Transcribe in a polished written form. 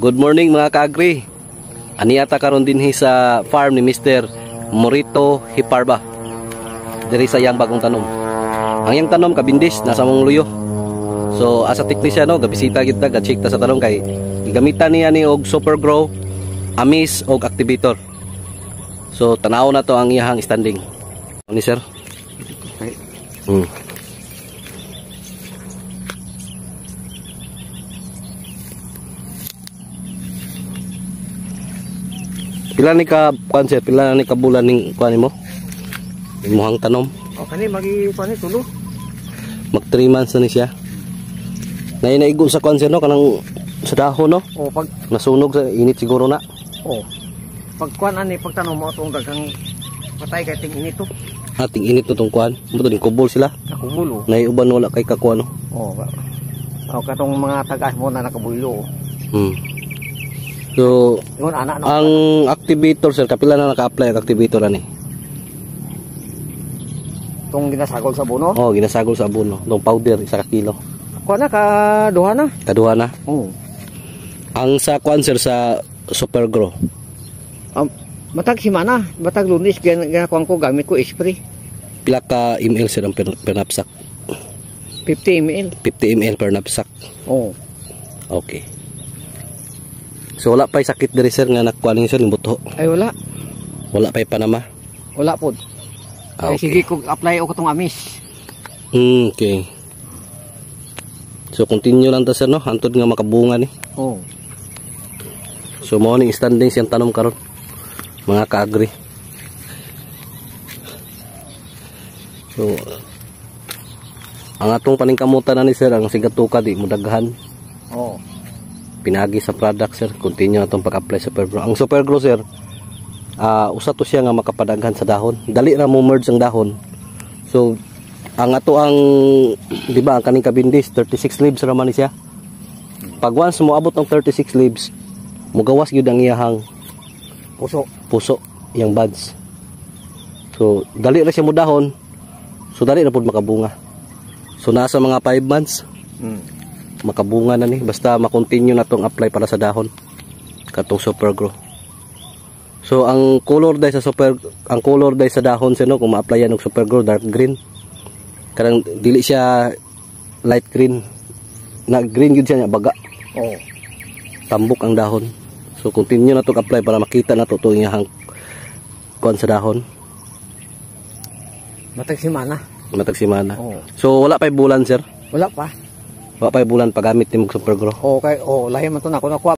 Good morning mga kaagri. Aniata karon dinhi sa farm ni Mr. Morito Hiparba. Diri sa yang bagong tanom. Ang yang tanom kabindis nasa mong luyo. So asa teknisya no, gabisita kita ga-check ta sa tanom kay gigamitan niya ni og super grow, amis og activator. So tanaw na to ang iyahang standing. Ni sir. Okay. Pila ni ka konser, pila ni ka bulan ning kuan mo? Imuhang tanom. O kani magi kuan ni tulo. Mag 3 months na ni siya. Nay naigo sa konser no kanang sa dahon no. O pag nasunog sa init siguro na. O. Pag kuan ani pagtanom mo tong daghang patay kay ting init to. Ating init to tong kuan. Buto din kubol sila. Nakubulo. Nay uban wala kay kakuan no. O. O katong mga tagas mo na nakabulo. So, yun, anak, no? Ang activator sir, kapila na naka-apply ang activator ani? Itong ginasagol sa abono? Oo, ginasagol sa abono. Itong powder, 1 kilo. Kuha na, kaduha na. Kaduha na? Oo. Ang sa kuan sir, sa super grow? Matag simana, matag lunis, ginakuan ko, gamit ko spray. Pila ka ml sir ang per knapsack? 50 ml. 50 ml per knapsack? Oo. Okay. So wala pa'y sakit diri sir nga nakuha niyo sir yung buto? Ay wala. Wala pa'y panama? Wala po. Ay Okay. sige ko apply o katong amis. Okay. So continue lang ta sir no, hantod nga makabunga ni. Oo. So mao ning standing siyang tanom karon. Mga kaagri. So ang atong paningkamutan na ni sir ang sigatuka di mo daghan. Oo. Pinagi sa product sir, continue na itong pag-apply sa super grow. Ang super grow sir, usa to siya nga makapadaghan sa dahon. Dali ra mo merge ang dahon. So ang ato ang di ba ang kaning kabindis 36 leaves ra man ni siya. Pag once mo abot ng 36 leaves, mugawas gyud ang iyahang puso yang buds. So dali ra siya mo dahon. So dali na pud makabunga. So nasa mga 5 months. Makabunga na ni basta ma-continue na tong apply para sa dahon katong super grow. So ang color dye sa dahon sino kung ma-applyan og super grow dark green. Karang dili siya light green. Na green gyud siya nya baga. Oo. Tambok ang dahon. So continue na tong apply para makita na to iyang kuan sa dahon. Matag simana. Oo. So wala pa'y bulan sir. Wala pa. Wala pa'y bulan paggamit ni mo super grow. Okay, lahi man to na ako nakuha.